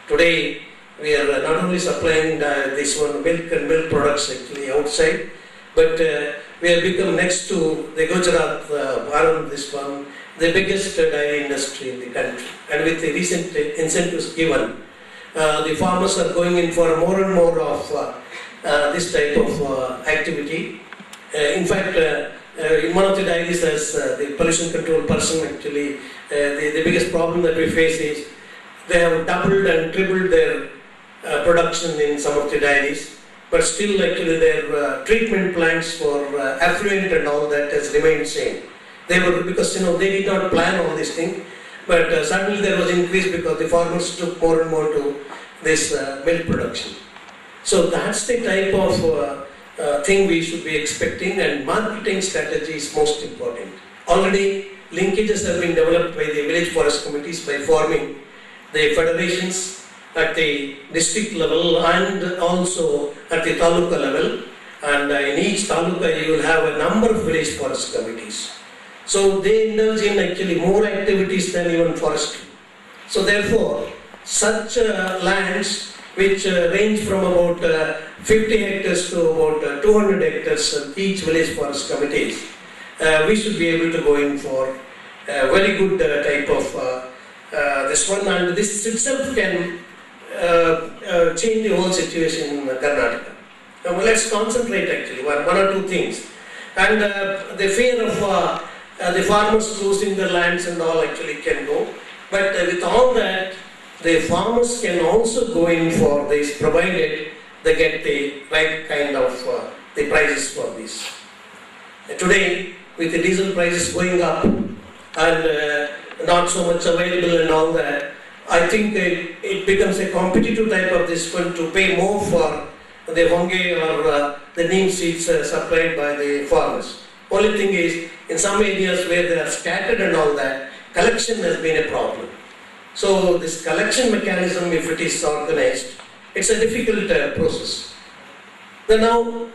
Today, we are not only supplying this one milk and milk products actually outside, but we have become next to the Gujarat, Bharat, this one, the biggest dairy industry in the country. And with the recent incentives given, the farmers are going in for more and more of this type of activity. In fact, in one of the dairies, as the pollution control person actually, the biggest problem that we face is they have doubled and tripled their production in some of the dairies, but still actually their treatment plants for effluent and all that has remained same. They were, because they did not plan all these things, but suddenly there was increase because the farmers took more and more to this milk production. So that's the type of thing we should be expecting, and marketing strategy is most important. Already linkages have been developed by the village forest committees by forming the federations at the district level and also at the taluka level, and in each taluka you will have a number of village forest committees. So they indulge in actually more activities than even forestry. So therefore, such lands which range from about 50 hectares to about 200 hectares of each village forest committees, we should be able to go in for a very good type of this one, and this itself can change the whole situation in Karnataka. Now let's concentrate actually one or two things. And the fear of the farmers losing their lands and all actually can go. But with all that, the farmers can also go in for this, provided they get the right kind of the prices for this. Today, with the diesel prices going up and not so much available and all that, I think it becomes a competitive type of this one to pay more for the honge or the neem seeds supplied by the farmers. Only thing is, in some areas where they are scattered and all that, collection has been a problem. So this collection mechanism, if it is organized, it's a difficult process. Then now,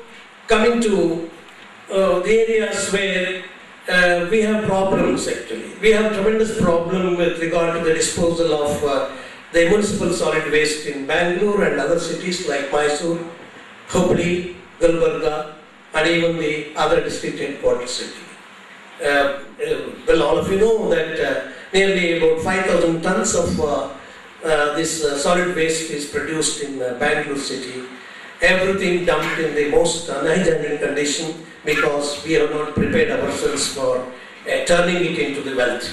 coming to the areas where we have problems actually. We have tremendous problem with regard to the disposal of the municipal solid waste in Bangalore and other cities like Mysore, Hubli, Gulbarga, and even the other district headquarters actually. Well, all of you know that nearly about 5,000 tons of this solid waste is produced in Bangalore city. Everything dumped in the most unhygienic condition because we have not prepared ourselves for turning it into the wealth.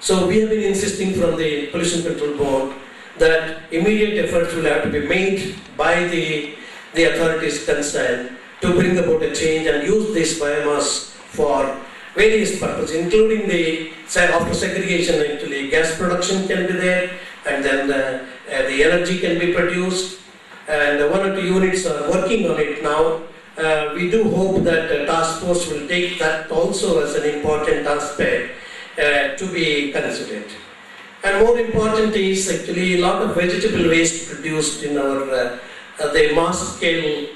So we have been insisting from the Pollution Control Board that immediate efforts will have to be made by the authorities concerned to bring about a change and use this biomass for various purposes, including after segregation actually gas production can be there, and then the energy can be produced, and one or two units are working on it now. We do hope that the task force will take that also as an important aspect to be considered. And more important is actually a lot of vegetable waste produced in our the mass scale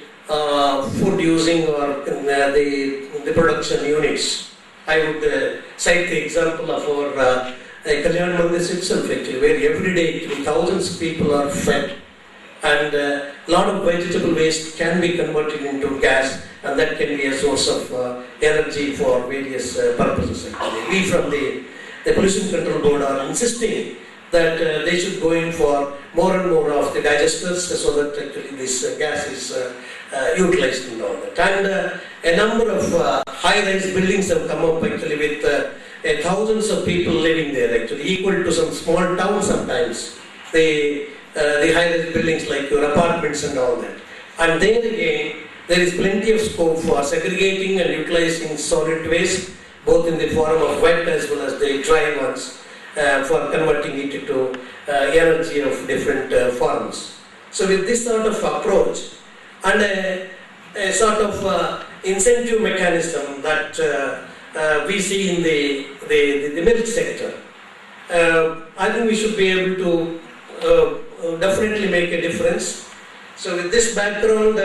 food using or the production units. I would cite the example of our Kalyan Mandirs itself actually, where every day thousands of people are fed, and a lot of vegetable waste can be converted into gas, and that can be a source of energy for various purposes actually. We from the Pollution Control Board are insisting that they should go in for more and more of the digesters so that actually this gas is utilized in all that. And a number of high-rise buildings have come up actually with thousands of people living there actually, equal to some small town sometimes. The high-rise buildings like your apartments and all that. And there again, there is plenty of scope for segregating and utilizing solid waste, both in the form of wet as well as the dry ones, for converting it into energy of different forms. So with this sort of approach and a sort of incentive mechanism that we see in the milk sector, I think we should be able to definitely make a difference. So with this background,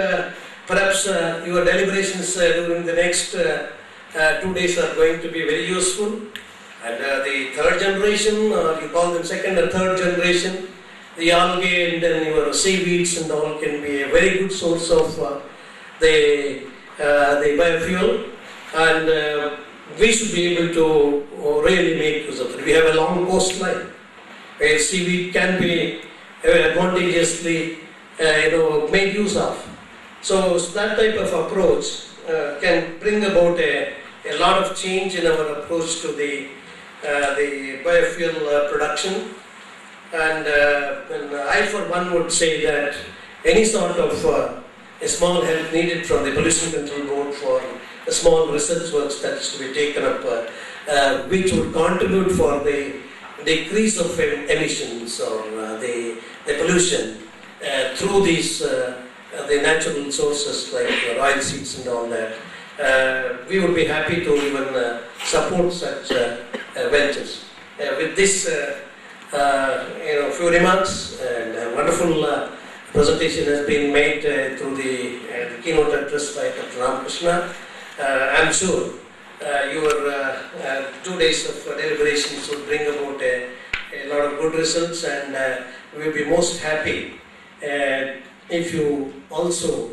perhaps your deliberations during the next 2 days are going to be very useful. And the third generation, you call them second or third generation, the algae and then your seaweeds and all can be a very good source of the biofuel, and we should be able to really make use of it. We have a long coastline where seaweed can be advantageously made use of. So that type of approach can bring about a lot of change in our approach to the biofuel production. And I for one would say that any sort of a small help needed from the Pollution Control Board for a small research works that is to be taken up, which would contribute for the decrease of emissions or the pollution through these the natural sources like oil seeds and all that. We would be happy to even support such ventures. With this few remarks, and a wonderful presentation has been made through the keynote address by Dr. Ramakrishna. I'm sure your 2 days of deliberations will bring about a lot of good results, and we will be most happy if you also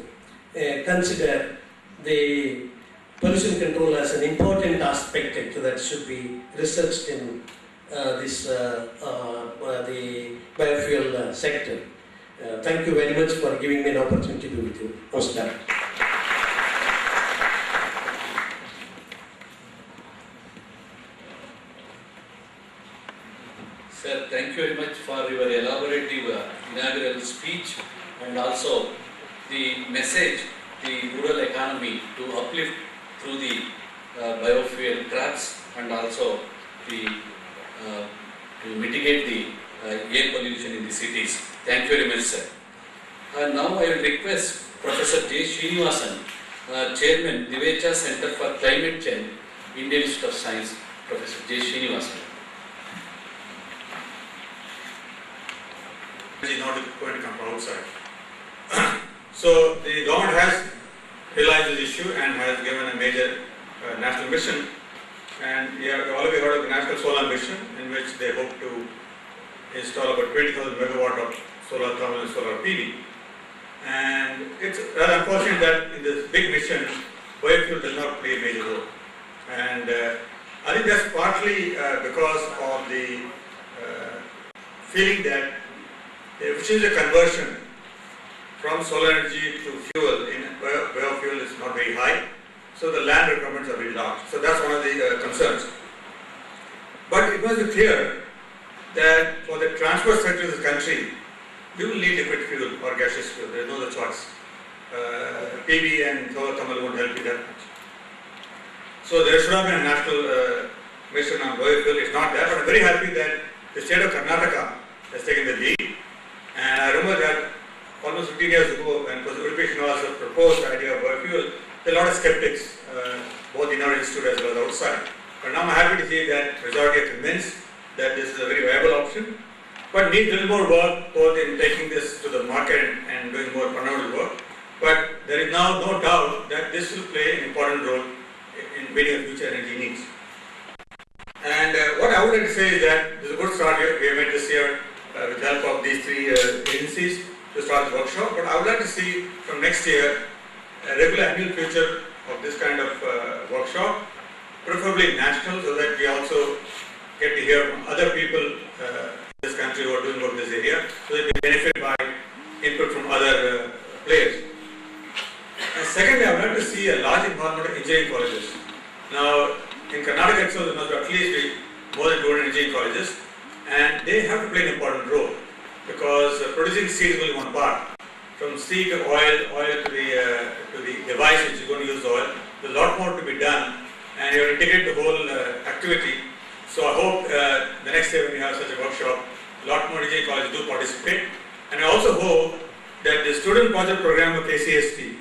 consider the pollution control as an important aspect that should be researched in the biofuel sector. Thank you very much for giving me an opportunity to be with you. Namaskar. Sir, thank you very much for your elaborative inaugural speech, and also the message, the rural economy to uplift through the biofuel crops, and also the to mitigate the air pollution in the cities. Thank you very much, sir. Now I will request Professor J. Srinivasan, Chairman, Divecha Center for Climate Change, Indian Institute of Science. Professor J. Srinivasan. Is not going to come from outside. So the government has realized this issue and has given a major national mission, and you have already heard of the National Solar Mission, in which they hope to install about 20,000 megawatt of solar thermal and solar PV. And it's rather unfortunate that in this big mission, biofuel does not play a major role. And I think that's partly because of the feeling that the efficiency of conversion from solar energy to fuel in biofuel is not very high, so the land requirements are very large. So that's one of the concerns. But it must be clear that for the transport sector of the country, you will need liquid fuel or gaseous fuel. There is no other choice. PV and solar thermal won't help you that much. So there should have been a national mission on biofuel. It's not there, but I'm very happy that the state of Karnataka has taken the lead. And I remember that almost 15 years ago, when Professor Udupi Srinivasa proposed the idea of biofuel, there were a lot of skeptics, both in our institute as well as outside. But now I'm happy to see that majority are convinced that this is a very viable option, but needs a little more work both in taking this to the market and doing more fundamental work. But there is now no doubt that this will play an important role in meeting future energy needs. And what I would like to say is that this is a good start here. We have made this year with the help of these three agencies to start the workshop, but I would like to see from next year a regular annual feature of this kind of workshop, preferably national, so that we also get to hear from other people in this country who are doing work in this area, so that we benefit by input from other players. And secondly, I would like to see a large involvement of engineering colleges. Now, in Karnataka itself, there must be at least more than 200 engineering colleges, and they have to play an important role, because producing seed is only one part. From seed to oil, oil to the device which is going to use the oil, there's a lot more to be done, and you integrate the whole activity. So I hope the next year when we have such a workshop, a lot more engineering colleges do participate. And I also hope that the student project program of KCST,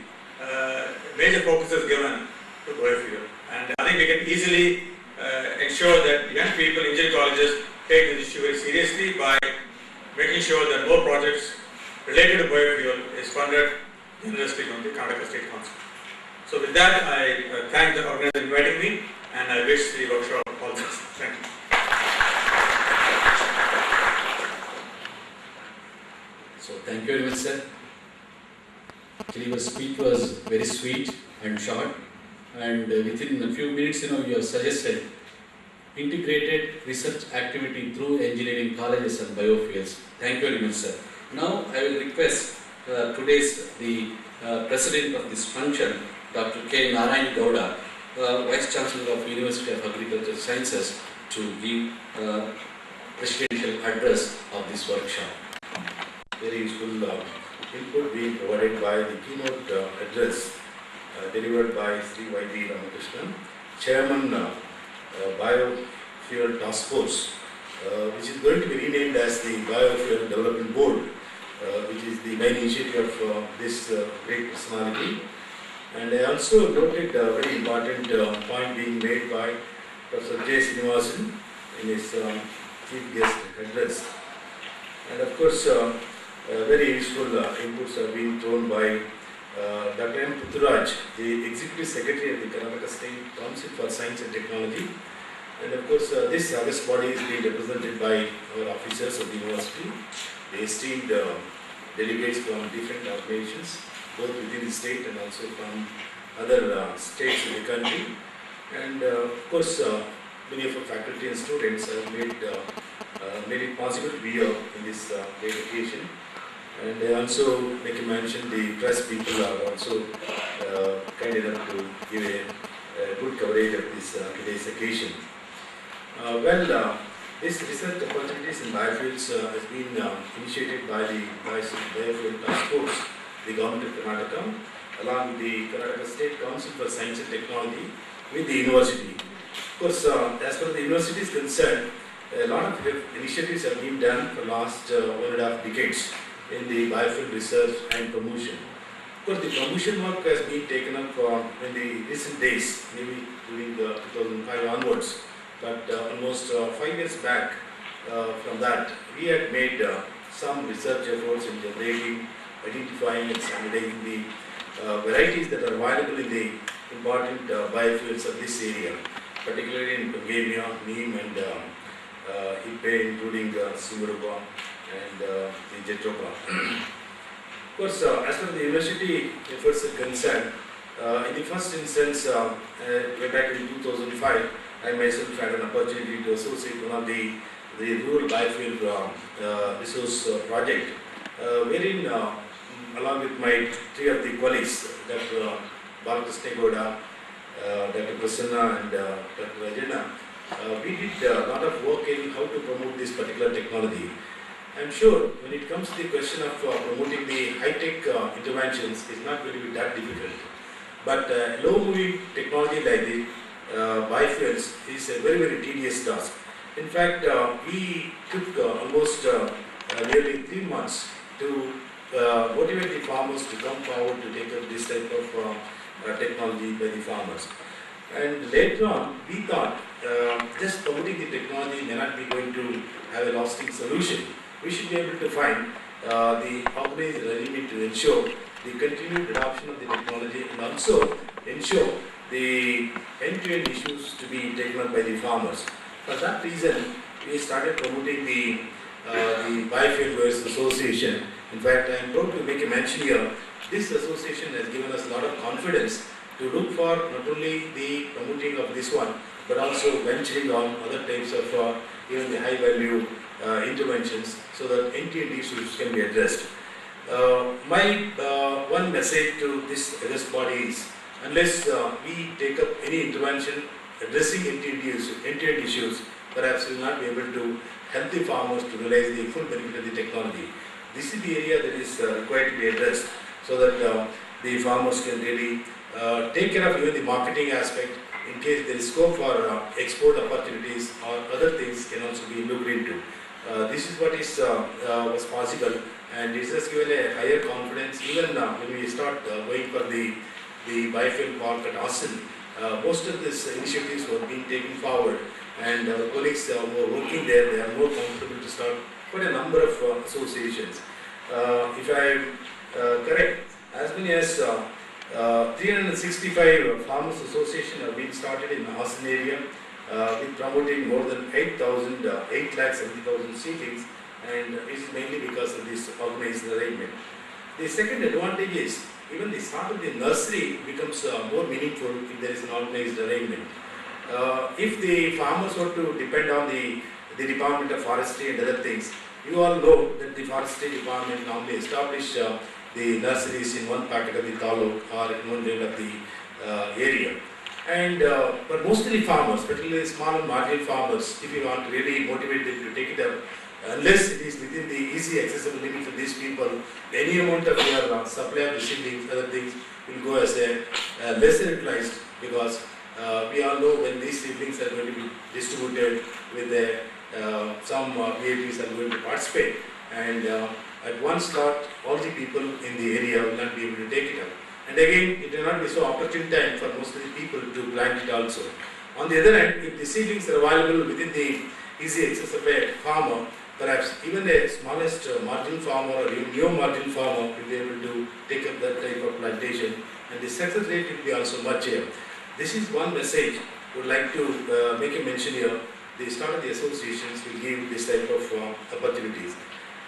major focus is given to biofuel. And I think we can easily ensure that young people, engineering colleges, take this issue very seriously by making sure that more projects related to biofuel is funded generously from the Karnataka State Council. So with that, I thank the organizer for inviting me, and I wish the workshop all the best. Thank you. So thank you very much, sir. Actually, your speech was very sweet and short, and within a few minutes, you have suggested integrated research activity through engineering colleges and biofuels. Thank you very much, sir. Now, I will request the president of this function, Dr. K. Narayan Gowda, Vice Chancellor of University of Agricultural Sciences, to give presidential address of this workshop. Very useful input being provided by the keynote address delivered by Sri Y.B. Ramakrishnan, Chairman Biofuel Task Force, which is going to be renamed as the Biofuel Development Board, which is the main initiative of this great personality. And I also noted a very important point being made by Professor J. Srinivasan in his chief guest address. And of course, very useful inputs have been thrown by Dr. M. Puthuraj, the Executive Secretary of the Karnataka State Council for Science and Technology. And of course, this august body is being represented by our officers of the university, the esteemed delegates from different organizations, both within the state and also from other states in the country. And of course, many of our faculty and students have made it possible to be here in this great occasion. And I also make a mention the press people are also kind enough to give a good coverage of this today's occasion. This research opportunities in biofuels has been initiated by the Biofuel Task Force, the Government of Karnataka, along with the Karnataka State Council for Science and Technology, with the university. Of course, as far as the university is concerned, a lot of initiatives have been done for the last 1.5 decades in the biofuel research and promotion. Of course, the promotion work has been taken up in the recent days, maybe during 2005 onwards. But almost 5 years back from that, we had made some research efforts in generating, identifying and standardizing the varieties that are available in the important biofuels of this area, particularly in Bungemia, Neem and Ipe, including Simuruba and the Jetopa. Of course, as far as the university efforts are concerned, in the first instance, way back in 2005, I myself had an opportunity to associate one of the rural biofuel resource project, wherein along with my 3 of the colleagues, Dr. Balakrishna Gowda, Dr. Prasanna and Dr. Rajana, we did a lot of work in how to promote this particular technology. I'm sure when it comes to the question of promoting the high-tech interventions, it's not going to be that difficult. But low-moving technology like the biofuels is a very, very tedious task. In fact, we took almost nearly 3 months to motivate the farmers to come forward to take up this type of technology by the farmers. And later on, we thought just promoting the technology may not be going to have a lasting solution. We should be able to find the organized arrangement to ensure the continued adoption of the technology and also ensure the end-to-end issues to be taken up by the farmers. For that reason, we started promoting the Biofuel Growers Association. In fact, I am proud to make a mention here. This association has given us a lot of confidence to look for not only the promoting of this one, but also venturing on other types of even the high-value interventions, so that end-to-end issues can be addressed. My one message to this body is, unless we take up any intervention addressing end-to-end issues, perhaps we will not be able to help the farmers to realize the full benefit of the technology. This is the area that is required to be addressed, so that the farmers can really take care of even the marketing aspect. In case there is scope for export opportunities or other things can also be looked into. This is what is was possible, and this has given a higher confidence. Even when we start going for the biofuel park at Austin, most of these initiatives were being taken forward, and our colleagues who are working there, they are more comfortable to start quite a number of associations. If I am correct, as many as 365 farmers associations have been started in the Austin area, with promoting more than 8,000, 8,70,000 seedlings, and it is mainly because of this organized arrangement. The second advantage is even the start of the nursery becomes more meaningful if there is an organized arrangement. If the farmers were to depend on the Department of Forestry and other things, you all know that the Forestry Department normally establish the nurseries in one packet of the taluk or in one end of the area. And but most of the farmers, particularly small and marginal farmers, if you want to really motivate them to take it up, unless it is within the easy accessible limit for these people, any amount of your supply of the seedlings, other things will go as a lesser utilized, because we all know when these seedlings are going to be distributed with some VIPs are going to participate, and at one slot all the people in the area will not be able to take it up. And again, it will not be so opportune time for most of the people to plant it also. On the other hand, if the seedlings are available within the easy access of a farmer, perhaps even the smallest marginal farmer or even neo-marginal farmer will be able to take up that type of plantation, and the success rate will be also much higher. This is one message I would like to make a mention here. The start of the associations will give this type of opportunities.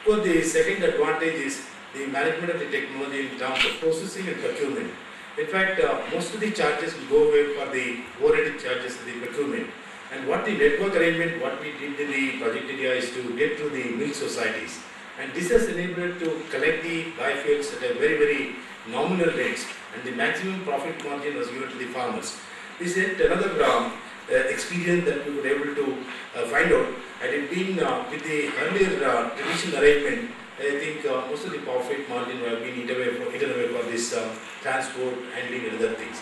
So the second advantage is the management of the technology in terms of processing and procurement. In fact, most of the charges will go away for the overhead charges of the procurement. And what the network arrangement, what we did in the project area is to get to the milk societies. And this has enabled to collect the biofuels at a very, very nominal rates, and the maximum profit margin was given to the farmers. This is another experience that we were able to find out. Had it been with the earlier traditional arrangement, I think most of the profit margin would have been eaten away for this transport, handling and other things.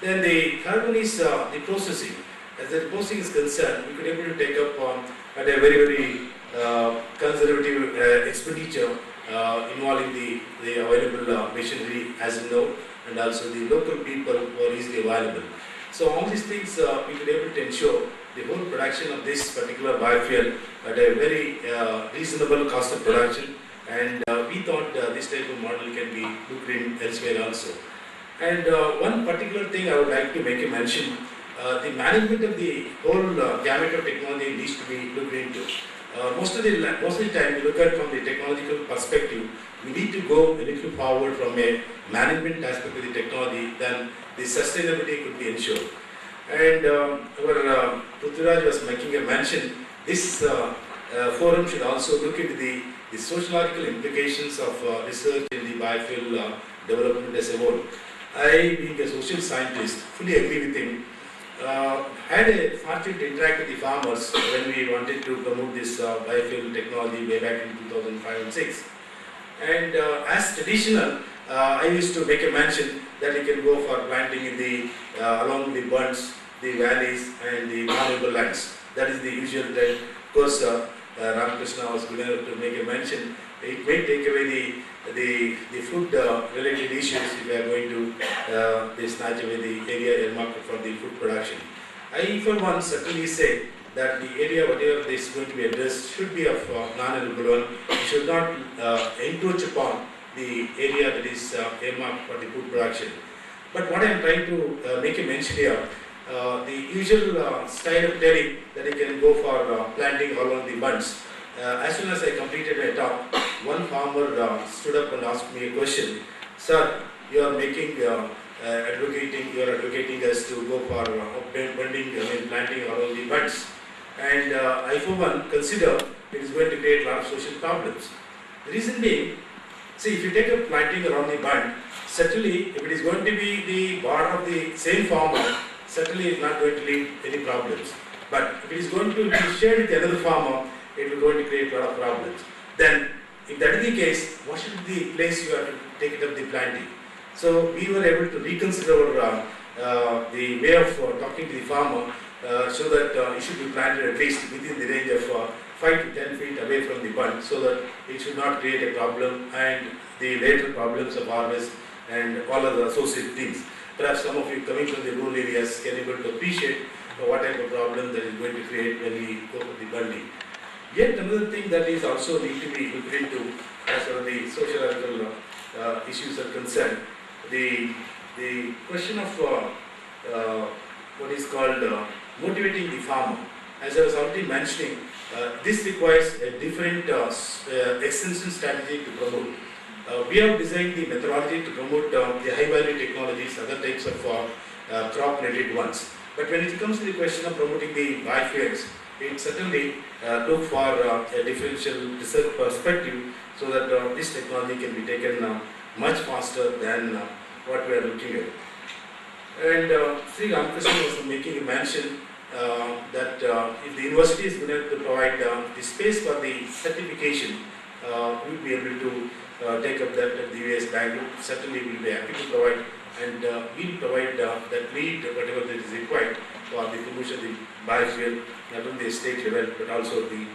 Then the third one is the processing. As the processing is concerned, we could able to take up at a very, very conservative expenditure involving the available machinery as you know, and also the local people who are easily available. So all these things we could able to ensure the whole production of this particular biofuel at a very reasonable cost of production, and we thought this type of model can be looked in elsewhere also. And one particular thing I would like to make a mention, the management of the whole gamut of technology needs to be looked into. Most of the time, we look at from the technological perspective, we need to go a little forward from a management aspect of the technology, then the sustainability could be ensured. And our Prithviraj was making a mention, this forum should also look into the sociological implications of research in the biofuel development as a whole. I, being a social scientist, fully agree with him. Had a fortune to interact with the farmers when we wanted to promote this biofuel technology way back in 2005 and 6. And as traditional, I used to make a mention that you can go for planting in the along the bunds, the valleys and the vulnerable lands. That is the usual trend. Of course, Ramakrishna was good enough to make a mention. It may take away the food related issues if we are going to snatch away the area earmarked for the food production. I for one certainly say that the area whatever is going to be addressed should be of non-renewable one. We should not encroach upon the area that is earmarked for the food production. But what I am trying to make a mention here, the usual style of telling that you can go for planting along the bunds. As soon as I completed my talk, one farmer stood up and asked me a question. Sir, you are making, advocating us to go for planting along the bunds. And I for one consider it is going to create a lot of social problems. The reason being, see, if you take a planting around the bund, certainly if it is going to be the border of the same farmer, certainly it is not going to lead any problems. But if it is going to be shared with another farmer, it will going to create a lot of problems. Then, if that is the case, what should be the place you have to take it up the planting? So we were able to reconsider the way of talking to the farmer, so that it should be planted at least within the range of 5 to 10 feet away from the bund, so that it should not create a problem and the later problems of harvest and all other associated things. Perhaps some of you coming from the rural areas can able to appreciate what type of problem that is going to create when we go for the bunding. Yet another thing that is also need to be looked into as far as the sociological issues are concerned, the question of what is called motivating the farmer. As I was already mentioning, This requires a different extension strategy to promote. We have designed the methodology to promote the high value technologies, other types of crop related ones. But when it comes to the question of promoting the biofuels, it certainly look for a differential research perspective so that this technology can be taken much faster than what we are looking at. And Sri Ramakrishnan was making a mention that if the university is going to provide the space for the certification, we will be able to take up that at the US Bangalore. Certainly we will be happy to provide, and we will provide that lead, whatever that is required for the promotion of the biofuel, not only the state level but also the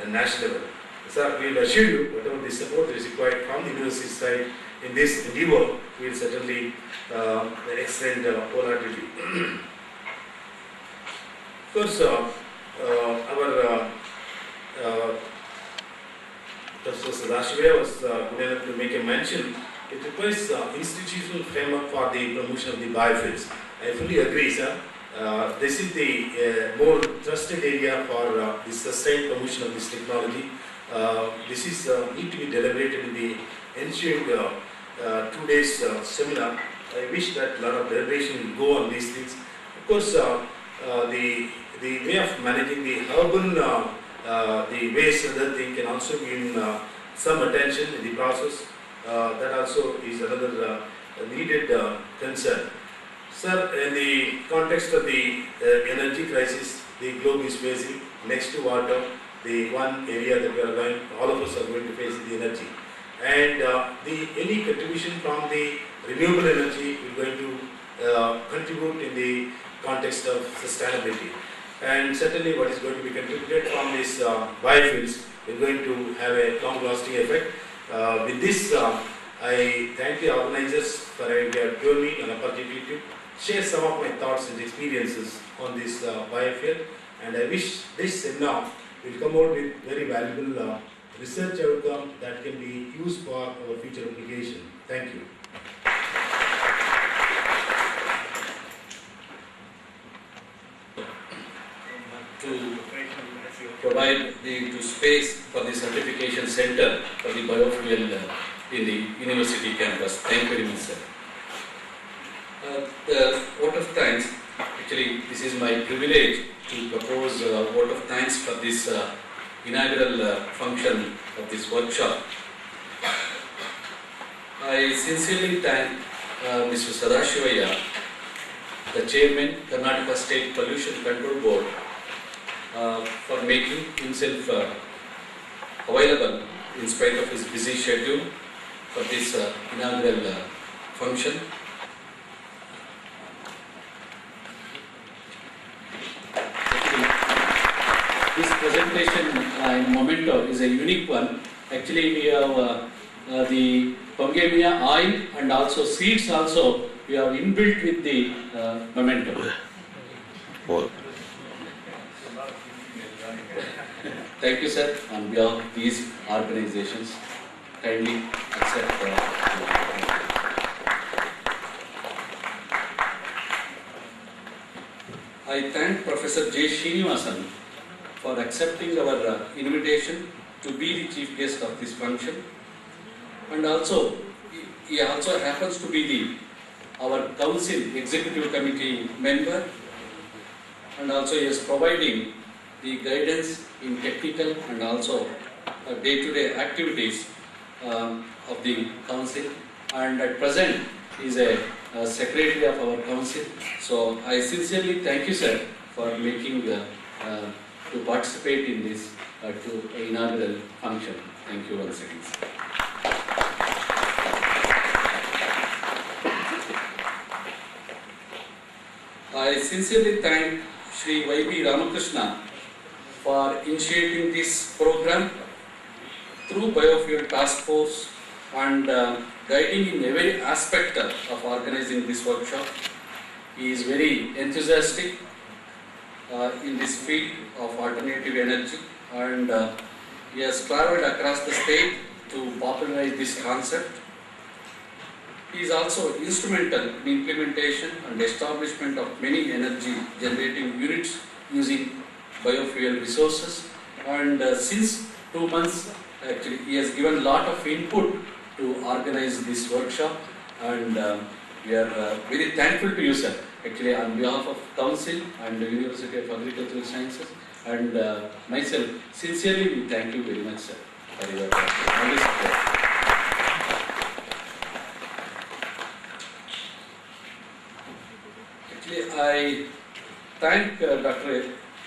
national level. Sir, we will assure you whatever the support that is required from the university side in this endeavor, we will certainly extend wholeheartedly. Of course, our Professor Sadashivaya was good enough to make a mention. It requires institutional framework for the promotion of the biofuels. I fully agree, sir. This is the more trusted area for the sustained promotion of this technology. This is need to be deliberated in the ensuing 2 days seminar. I wish that a lot of deliberation will go on these things. Of course, the way of managing the urban the waste and other thing can also be in some attention in the process. That also is another needed concern. Sir, in the context of the energy crisis the globe is facing, next to water, the one area that we are going, all of us are going to face the energy. And any contribution from the renewable energy is going to contribute in the context of sustainability. And certainly what is going to be contributed from these biofuels is going to have a long-lasting effect. With this, I thank the organizers for having given me an opportunity to share some of my thoughts and experiences on this biofuel. And I wish this seminar will come out with very valuable research outcome that can be used for our future application. Thank you. To provide the space for the certification center for the biofuel in the university campus. Thank you very much, sir. The vote of thanks, actually this is my privilege to propose a vote of thanks for this inaugural function of this workshop. I sincerely thank Mr. Sadashivaya, the Chairman, Karnataka State Pollution Control Board, for making himself available in spite of his busy schedule for this inaugural function. This presentation in Memento is a unique one. Actually, we have the Pongamia oil and also seeds also we have inbuilt with the Memento. Thank you, sir, on behalf of these organizations. Kindly accept. I thank Professor J. Srinivasan for accepting our invitation to be the chief guest of this function, and also he also happens to be our council executive committee member, and also he is providing the guidance in technical and also day-to-day activities of the council, and at present is a secretary of our council. So I sincerely thank you, sir, for making to participate in this inaugural function. Thank you once again, sir. I sincerely thank Shri Y.B. Ramakrishna for initiating this program through Biofuel Task Force and guiding in every aspect of organizing this workshop. He is very enthusiastic in this field of alternative energy, and he has traveled across the state to popularize this concept. He is also instrumental in implementation and establishment of many energy generating units using biofuel resources, and since 2 months actually he has given a lot of input to organize this workshop, and we are very thankful to you, sir. Actually, on behalf of Council and the University of Agricultural Sciences and myself, sincerely we thank you very much, sir, for your always support. Actually, I thank Dr.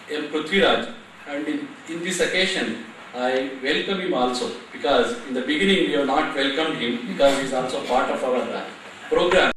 M. Prithviraj, and in this occasion, I welcome him also, because in the beginning we have not welcomed him because he is also part of our program.